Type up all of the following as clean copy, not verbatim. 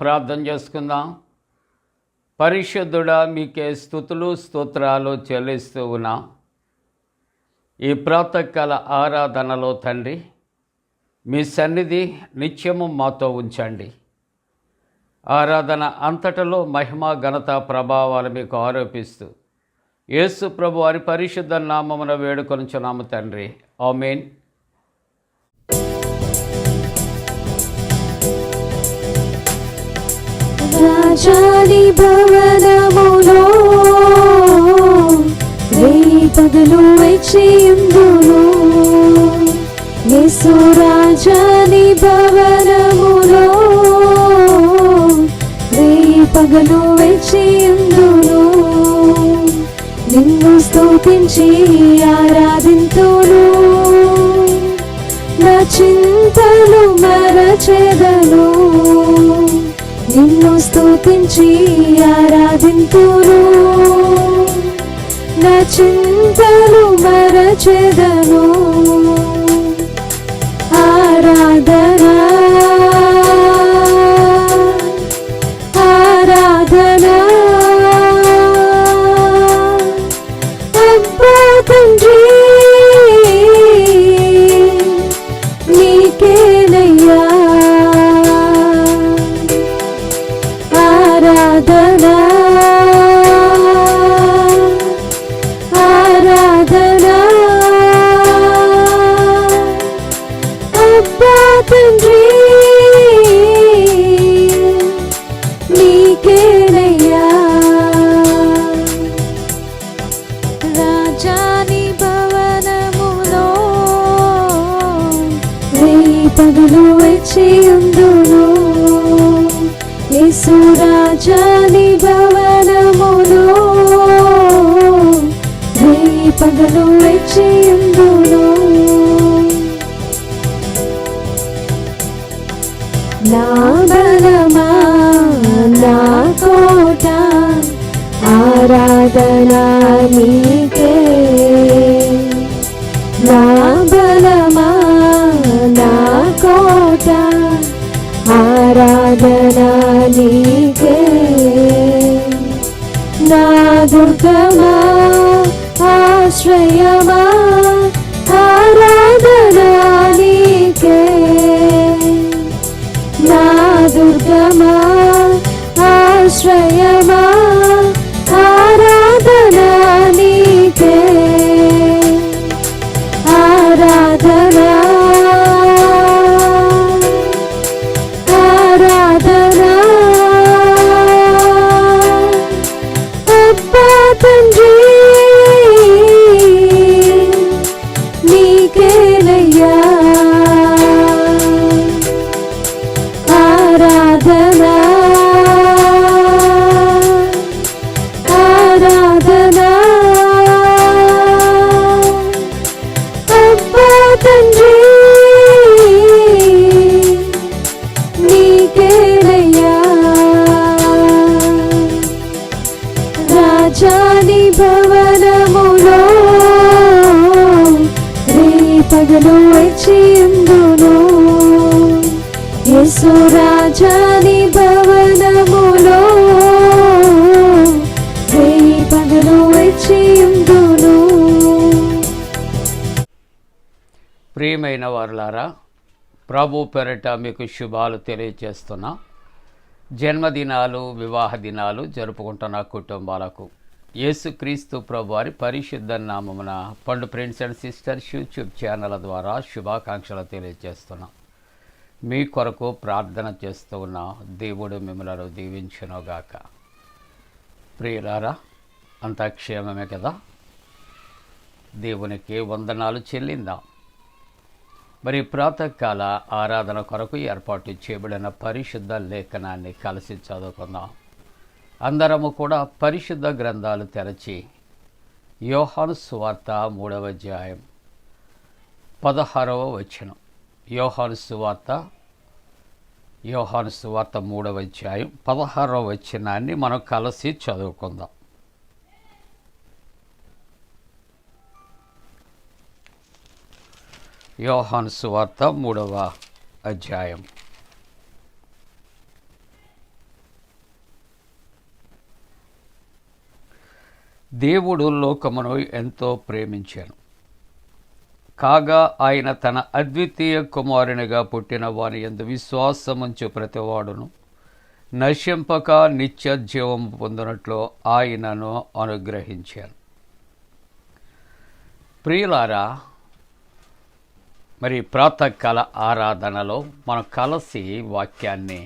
ప్రార్థన చేసుకుందాం. పరిశుద్ధుడా, మీకే స్తుతులు స్తోత్రాలు చెల్లిస్తూ ఉన్నాం. ఈ ప్రాతకాల ఆరాధనలో తండ్రి, మీ సన్నిధి నిత్యము మాతో ఉంచండి. ఆరాధన అంతటలో మహిమ ఘనత ప్రభావాలు మీకు ఆరోపిస్తూ యేసు ప్రభు వారి పరిశుద్ధ నామమున వేడుకొనుచున్నాము తండ్రి, ఆమేన్. రాజాని భవనములో రేపగలు వేచియుందును. యేసు రాజాని భవనములో రేపగలు వేచియుందును. నిన్ను స్తుతించి ఆరాధింతును, నా చింతలు మరచెదను. నిన్ను స్తుతించి ఆరాధింతును, నా చింతలు మరచెదను. ఆరాధనా ఆరాధనా అబ్బా తండ్రి నీకేనయ్యా. ఆరాధనా ఆరాధనా అబ్బా తండ్రి నీకేనయ్యా. రాజాని భవనములో రేపగలు వేచియుందును. యేసు రాజాని భవనములో రేపగలు వేచియుందును. నా బలమా నా కోట ఆరాధనా నీకే. నా బలమా నా కోట ఆరాధనా నీకే. నా దుర్గమా ఆశ్రయమా ఆరాధనా నీకే. నా దుర్గమా ఆశ్రయమా ఆరాధనా నీకే. ఆరాధనా ఆరాధనా అబ్బా తండ్రి నీకేనయ్యా. ఆరాధనా ఆరాధనా అబ్బా తండ్రి నీకేనయ్యా. రాజాని భవనములో రేపగలు వేచియుందును. యేసు రాజాని భవనములో రేపగలు వేచియుందును. ప్రియమైన వారులారా, ప్రభు పేరిట మీకు శుభాలు తెలియజేస్తున్నా. జన్మదినాలు, వివాహ దినాలు జరుపుకుంటున్న కుటుంబాలకు యేసుక్రీస్తు ప్రభు వారి పరిశుద్ధ నామమున పండు friends and sisters YouTube channel ద్వారా శుభాకాంక్షలు తెలియజేస్తున్నాం. మీ కొరకు ప్రార్థన చేస్తూ ఉన్న దేవుడు మిమ్మలను దీవించునుగాక. ప్రియులారా, అంతా క్షేమమే కదా? దేవునికి వందనాలు చెల్లిందాం. మరి ప్రాతకాల ఆరాధన కొరకు ఏర్పాటు చేయబడిన పరిశుద్ధ లేఖనాన్ని కలిసి చదువుకుందాం. అందరము కూడా పరిశుద్ధ గ్రంథాలు తెరచి యోహాను సువార్త 3వ అధ్యాయం 16వ వచనం. యోహాను సువార్త 3వ అధ్యాయం 16వ వచనాన్ని మనం కలిసి చదువుకుందాం. యోహాను సువార్త 3వ అధ్యాయం దేవుడు లోకమును ఎంతో ప్రేమించాను, కాగా ఆయన తన అద్వితీయ కుమారునిగా పుట్టిన వాని యందు విశ్వాసముంచు ప్రతివాడును నశింపక నిత్య జీవం పొందినట్లు ఆయనను అనుగ్రహించాను. ప్రియులారా, మరి ప్రాతకాల ఆరాధనలో మనం కలిసి వాక్యాన్ని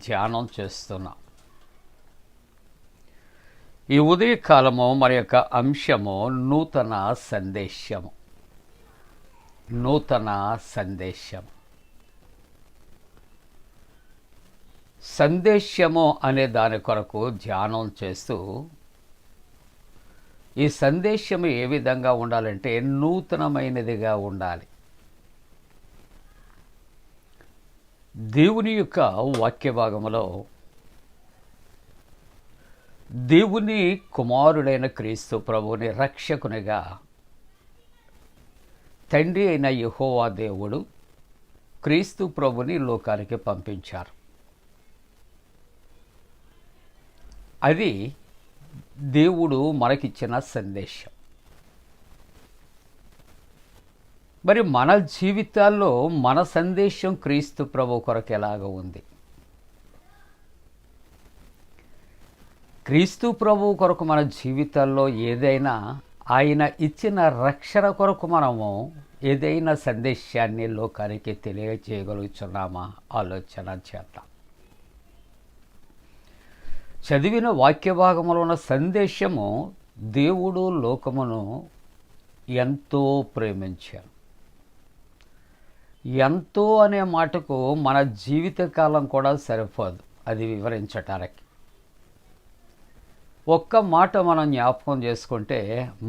ధ్యానం చేస్తున్నాం. ఈ ఉదయకాలము మరి యొక్క అంశము నూతన సందేశము. నూతన సందేశం. సందేశము అనే దాని కొరకు ధ్యానం చేస్తూ, ఈ సందేశము ఏ విధంగా ఉండాలంటే నూతనమైనదిగా ఉండాలి. దేవుని యొక్క వాక్య భాగములో దేవుని కుమారుడైన క్రీస్తు ప్రభువుని రక్షకునిగా తండ్రి అయిన యెహోవా దేవుడు క్రీస్తు ప్రభుని లోకానికి పంపించారు. అది దేవుడు మనకిచ్చిన సందేశం. మరి మన జీవితాల్లో మన సందేశం క్రీస్తు ప్రభు కొరకు ఎలాగ ఉంది? క్రీస్తు ప్రభు కొరకు మన జీవితాల్లో ఏదైనా ఆయన ఇచ్చిన రక్షణ కొరకు మనము ఏదైనా సందేశాన్ని లోకానికి తెలియజేయగలుగుతున్నామా? ఆలోచన చేద్దాం. చదివిన వాక్య భాగంలో ఉన్న సందేశము, దేవుడు లోకమును ఎంతో ప్రేమించారు. ఎంతో అనే మాటకు మన జీవితకాలం కూడా సరిపోదు అది వివరించటానికి. ఒక్క మాట మనం జ్ఞాపకం చేసుకుంటే,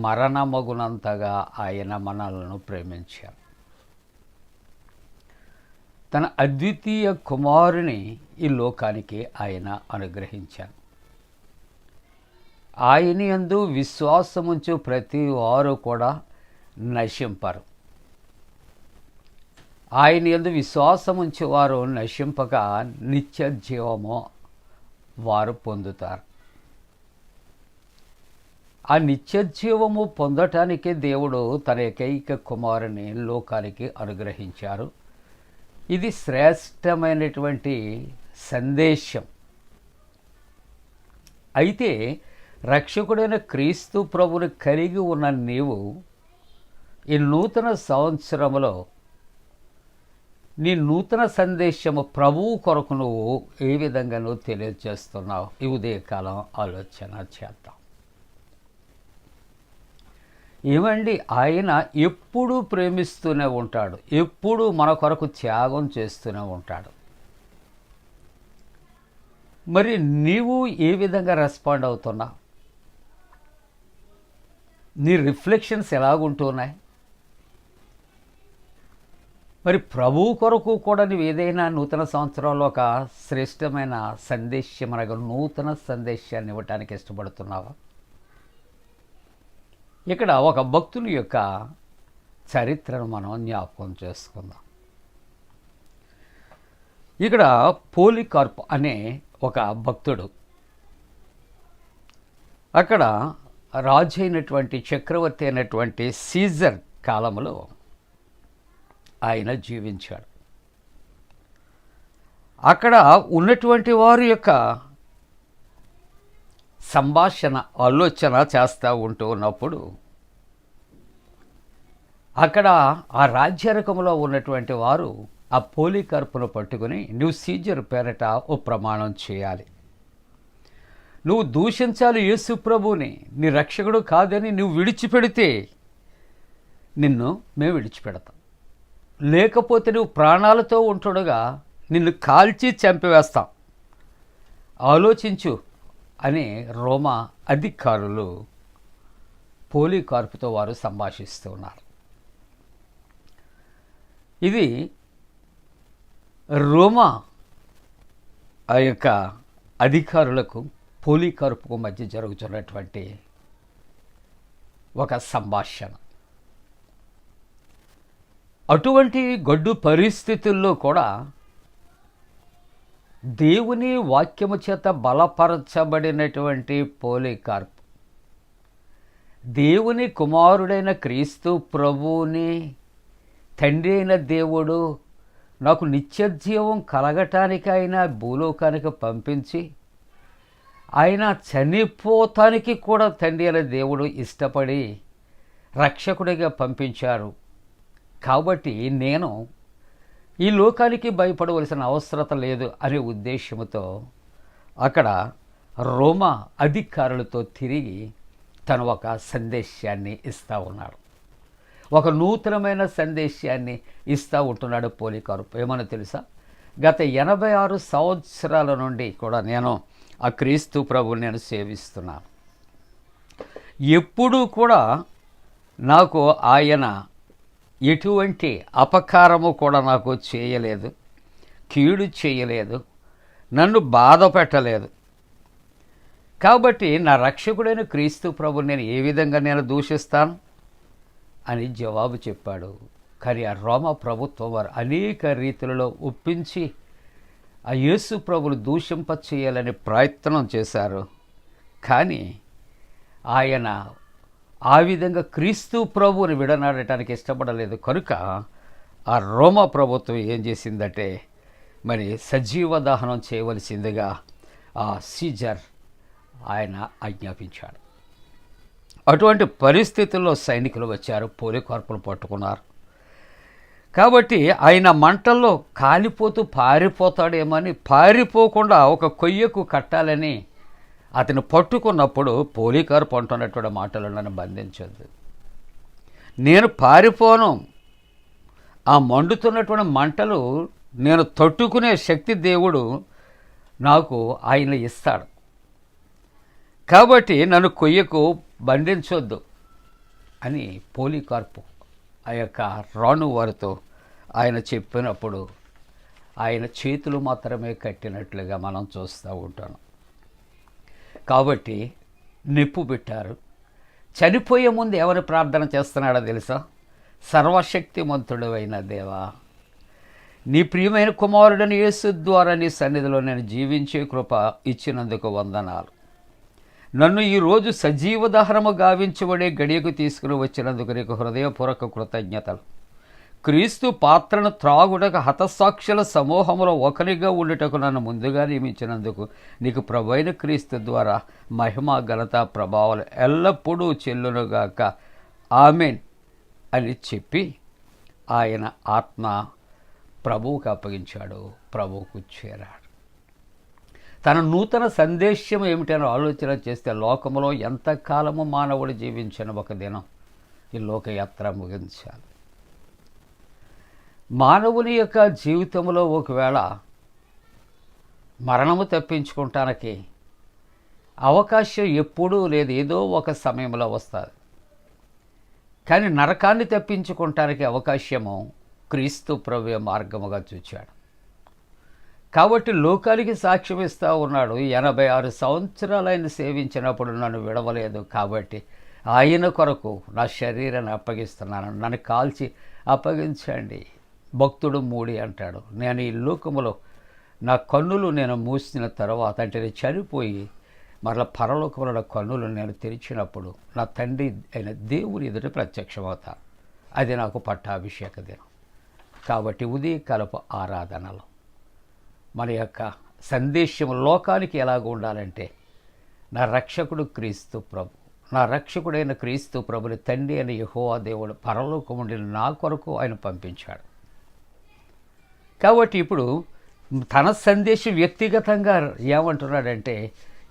మరణమగునంతగా ఆయన మనలను ప్రేమించారు. తన అద్వితీయ కుమారుని ఈ లోకానికి ఆయన అనుగ్రహించారు. ఆయన యందు విశ్వాసముంచు ప్రతి వారు కూడా నశింపరు. ఆయన యందు విశ్వాసముంచు వారు నశింపక నిత్య జీవము వారు పొందుతారు. ఆ నిత్య జీవము పొందటానికే దేవుడు తన ఏకైక కుమారుని లోకానికి అనుగ్రహించారు. ఇది శ్రేష్టమైనటువంటి సందేశం. అయితే రక్షకుడైన క్రీస్తు ప్రభుని కలిగి ఉన్న నీవు ఈ నూతన సంవత్సరంలో నీ నూతన సందేశము ప్రభువు కొరకు నువ్వు ఏ విధంగా నువ్వు తెలియజేస్తున్నావు? ఈ ఉదయకాలం ఆలోచన చేద్దాం. ఏమండి, ఆయన ఎప్పుడూ ప్రేమిస్తూనే ఉంటాడు, ఎప్పుడూ మన కొరకు త్యాగం చేస్తూనే ఉంటాడు. మరి నీవు ఏ విధంగా రెస్పాండ్ అవుతున్నావు? నీ రిఫ్లెక్షన్స్ ఎలాగుంటున్నాయి? మరి ప్రభువు కొరకు కూడా నువ్వు ఏదైనా నూతన సంవత్సరంలో ఒక శ్రేష్టమైన సందేశం అనగా నూతన సందేశాన్ని ఇవ్వటానికి ఇష్టపడుతున్నావా? ఇక్కడ ఒక భక్తుని యొక్క చరిత్రను మనం జ్ఞాపకం చేసుకుందాం. ఇక్కడ పోలికార్ప్ అనే ఒక భక్తుడు, అక్కడ రాజు అయినటువంటి చక్రవర్తి అయినటువంటి సీజర్ కాలంలో ఆయన జీవించాడు. అక్కడ ఉన్నటువంటి వారి యొక్క సంభాషణ ఆలోచన చేస్తూ ఉంటూ ఉన్నప్పుడు అక్కడ ఆ రాజ్యరకంలో ఉన్నటువంటి వారు ఆ పోలికార్పును పట్టుకుని, నువ్వు సీజర్ పేరట ఓ ప్రమాణం చేయాలి, నువ్వు దూషించాలి యేసు ప్రభువుని, నీ రక్షకుడు కాదని నువ్వు విడిచిపెడితే నిన్ను మేము విడిచిపెడతాం, లేకపోతే నువ్వు ప్రాణాలతో ఉంటుండగా నిన్ను కాల్చి చంపివేస్తాం, ఆలోచించు అని రోమా అధికారులు పోలికార్పుతో వారు సంభాషిస్తూ ఉన్నారు. ఇది రోమా ఆ యొక్క అధికారులకు పోలికార్పుకు మధ్య జరుగుతున్నటువంటి ఒక సంభాషణ. అటువంటి గడ్డు పరిస్థితుల్లో కూడా దేవుని వాక్యము చేత బలపరచబడినటువంటి పోలికార్ప్ దేవుని కుమారుడైన క్రీస్తు ప్రభువుని తండ్రి అయిన దేవుడు నాకు నిత్యజీవం కలగటానికి ఆయన భూలోకానికి పంపించి ఆయన చనిపోతానికి కూడా తండ్రి అయిన దేవుడు ఇష్టపడి రక్షకుడిగా పంపించారు. కాబట్టి నేను ఈ లోకానికి భయపడవలసిన అవసరత లేదు అనే ఉద్దేశంతో అక్కడ రోమా అధికారులతో తిరిగి తను ఒక సందేశాన్ని ఇస్తూ ఉన్నాడు. ఒక నూతనమైన సందేశాన్ని ఇస్తూ ఉంటున్నాడు పోలీకార్పు. ఏమని తెలుసా? గత 86 సంవత్సరాల నుండి కూడా నేను ఆ క్రీస్తు ప్రభువుని నేను సేవిస్తున్నాను. ఎప్పుడూ కూడా నాకు ఆయన ఎటువంటి అపకారము కూడా నాకు చేయలేదు, కీడు చేయలేదు, నన్ను బాధ పెట్టలేదు. కాబట్టి నా రక్షకుడైన క్రీస్తు ప్రభుని నేను ఏ విధంగా నేను దూషిస్తాను అని జవాబు చెప్పాడు. కానీ ఆ రోమా ప్రభుత్వం వారు అనేక రీతులలో ఒప్పించి ఆ యేసు ప్రభుని దూషింప చేయాలని ప్రయత్నం చేశారు. కానీ ఆయన ఆ విధంగా క్రీస్తు ప్రభువుని విడనాడటానికి ఇష్టపడలేదు. కనుక ఆ రోమా ప్రభుత్వం ఏం చేసిందంటే మరి సజీవ దహనం చేయవలసిందిగా ఆ సీజర్ ఆయన ఆజ్ఞాపించాడు. అటువంటి పరిస్థితుల్లో సైనికులు వచ్చారు, పోలీకార్పులు పట్టుకున్నారు. కాబట్టి ఆయన మంటల్లో కాలిపోతూ పారిపోతాడేమని పారిపోకుండా ఒక కొయ్యకు కట్టాలని అతను పట్టుకున్నప్పుడు పోలీకార్పు అంటున్నటువంటి మాటలు నన్ను బంధించొద్దు, నేను పారిపోను, ఆ మండుతున్నటువంటి మంటలు నేను తట్టుకునే శక్తి దేవుడు నాకు ఆయన ఇస్తాడు. కాబట్టి నన్ను కొయ్యకు బంధించొద్దు అని పోలీకార్పు ఆ యొక్క రాణు వారితో ఆయన చెప్పినప్పుడు ఆయన చేతులు మాత్రమే కట్టినట్లుగా మనం చూస్తూ ఉంటాం. కాబట్టి నిప్పు పెట్టారు. చనిపోయే ముందు ఎవరు ప్రార్థన చేస్తున్నాడో తెలుసా? సర్వశక్తిమంతుడు అయిన దేవా, నీ ప్రియమైన కుమారుడని యేసు ద్వారా నీ సన్నిధిలో నేను జీవించే కృప ఇచ్చినందుకు వందనాలు. నన్ను ఈరోజు సజీవ దహనము గావించబడే గడియకు తీసుకుని వచ్చినందుకు నీకు హృదయపూర్వక కృతజ్ఞతలు. క్రీస్తు పాత్రను త్రాగుటకు హతసాక్షుల సమూహంలో ఒకరిగా ఉండుటకు నన్ను ముందుగా నియమించినందుకు నీకు ప్రభువైన క్రీస్తు ద్వారా మహిమ, ఘనత, ప్రభావాలు ఎల్లప్పుడూ చెల్లునుగాక, ఆమెన్ అని చెప్పి ఆయన ఆత్మ ప్రభువుకు అప్పగించాడు. ప్రభువుకు చేరాడు. తన నూతన సందేశం ఏమిటని ఆలోచన చేస్తే లోకంలో ఎంతకాలము మానవుడు జీవించిన ఒక దినం ఈ లోకయాత్ర ముగించాలి. మానవుని యొక్క జీవితంలో ఒకవేళ మరణము తప్పించుకుంటానికి అవకాశం ఎప్పుడూ లేదు, ఏదో ఒక సమయంలో వస్తుంది. కానీ నరకాన్ని తప్పించుకుంటానికి అవకాశము క్రీస్తు ప్రభువే మార్గముగా చూచాడు. కాబట్టి లోకానికి సాక్ష్యం ఇస్తూ ఉన్నాడు. 86 సంవత్సరాలు ఆయన సేవించినప్పుడు నన్ను విడవలేదు, కాబట్టి ఆయన కొరకు నా శరీరాన్ని అప్పగిస్తున్నాను, నన్ను కాల్చి అప్పగించండి. భక్తుడు మూడి అంటాడు, నేను ఈ లోకములో నా కన్నులు నేను మూసిన తర్వాత అంటే నేను చనిపోయి మరలా పరలోకంలో నా కన్నులు నేను తెరిచినప్పుడు నా తండ్రి అయిన దేవుని ఎదుట ప్రత్యక్షమవుతాను. అది నాకు పట్టాభిషేక దినం. కాబట్టి ఉదయకాలపు ఆరాధనలో మన యొక్క సందేశం లోకానికి ఎలాగ ఉండాలంటే, నా రక్షకుడు క్రీస్తు ప్రభు, నా రక్షకుడైన క్రీస్తు ప్రభుని తండ్రి అయిన యెహోవా దేవుడు పరలోకముండి నా కొరకు ఆయన పంపించాడు. కాబట్టి ఇప్పుడు తన సందేశం వ్యక్తిగతంగా ఏమంటున్నాడంటే,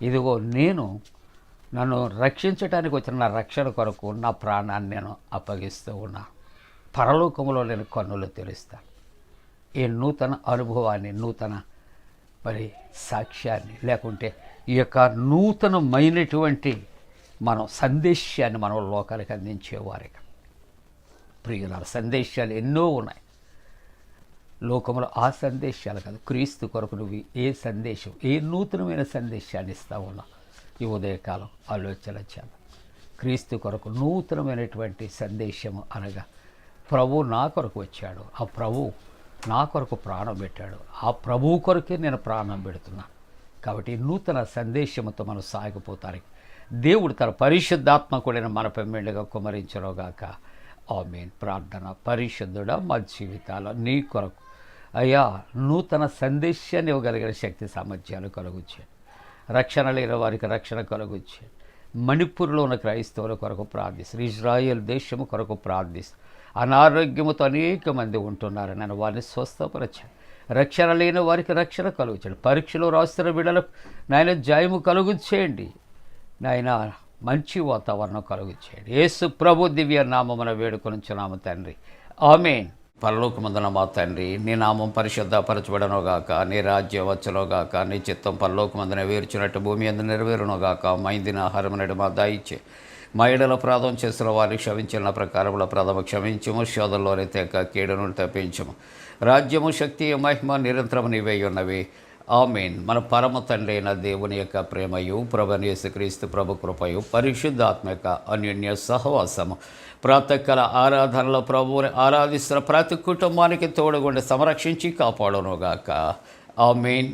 ఇదిగో నేను నన్ను రక్షించడానికి వచ్చిన నా రక్షణ కొరకు నా ప్రాణాన్ని నేను అప్పగిస్తూ ఉన్నా, పరలోకంలో నేను కన్నులు తెరుస్తాను. ఈ నూతన అనుభవాన్ని, నూతన మరి సాక్ష్యాన్ని, లేకుంటే ఈ యొక్క నూతనమైనటువంటి మనం సందేశాన్ని మనం లోకాలకు అందించేవారిగా. ప్రియులారా, సందేశాలు ఎన్నో ఉన్నాయి లోకంలో. ఆ సందేశాలు కాదు, క్రీస్తు కొరకు నువ్వు ఏ సందేశం, ఏ నూతనమైన సందేశాన్ని ఇస్తా ఉన్నావు ఈ ఉదయకాలం ఆలోచన చేద్దాం. క్రీస్తు కొరకు నూతనమైనటువంటి సందేశము అనగా ప్రభు నా కొరకు వచ్చాడు, ఆ ప్రభు నా కొరకు ప్రాణం పెట్టాడు, ఆ ప్రభువు కొరకే నేను ప్రాణం పెడుతున్నాను. కాబట్టి నూతన సందేశంతో మనం సాగిపోతానికి దేవుడు తన పరిశుద్ధాత్మ కూడిన మనపై మెండుగా కుమరించరోగాక. ఆమేన్. ప్రార్థన. పరిశుద్ధుడా, మా జీవితాల్లో నీ కొరకు అయ్యా నూతన సందేశాన్ని ఇవ్వగలిగిన శక్తి సామర్థ్యాలు కలుగుచ్చాడు. రక్షణ లేని వారికి రక్షణ కలుగుచ్చాడు. మణిపూర్లో ఉన్న క్రైస్తవుల కొరకు ప్రార్థిస్తారు. ఇజ్రాయేల్ దేశము కొరకు ప్రార్థిస్తారు. అనారోగ్యముతో అనేక మంది ఉంటున్నారు. నేను వారిని స్వస్థపరచాను. రక్షణ లేని వారికి రక్షణ కలుగుచాడు. పరీక్షలు రాస్తున్న బిడ్డలకు నాయన జయము కలుగుచేయండి. నాయన మంచి వాతావరణం కలుగుచేయండి. యేసు ప్రభు దివ్య నామమున వేడుకొనుచున్నాము తండ్రి. ఆమేన్. పరలోకమందున మా తండ్రి, నీ నామం పరిశుద్ధపరచబడనుగాక, నీ రాజ్యం వచ్చునుగాక, నీ చిత్తం పరలోకమందున వేర్చినట్టు భూమి అందు నెరవేరునుగాక. మా ఇందిన ఆహారం నేడు మా దయచే, మా ఎడల అపరాధం చేసిన వారికి క్షమించిన ప్రకారముల ప్రథమ క్షమించము, శోధంలోని తెక కీడును తప్పించము. రాజ్యము, శక్తి, మహిమ నిరంతరము నీవే ఉన్నవి. ఆమేన్. మన పరమ తండ్రి అయిన దేవుని యొక్క ప్రేమయు, ప్రభువైన యేసుక్రీస్తు ప్రభు కృపయు, పరిశుద్ధాత్మ యొక్క అన్యోన్య సహవాసము ప్రాతకాల ఆరాధనలో ప్రభువుని ఆరాధిస్తున్న ప్రతి కుటుంబానికి తోడుగుండి సంరక్షించి కాపాడునుగాక. ఆమేన్.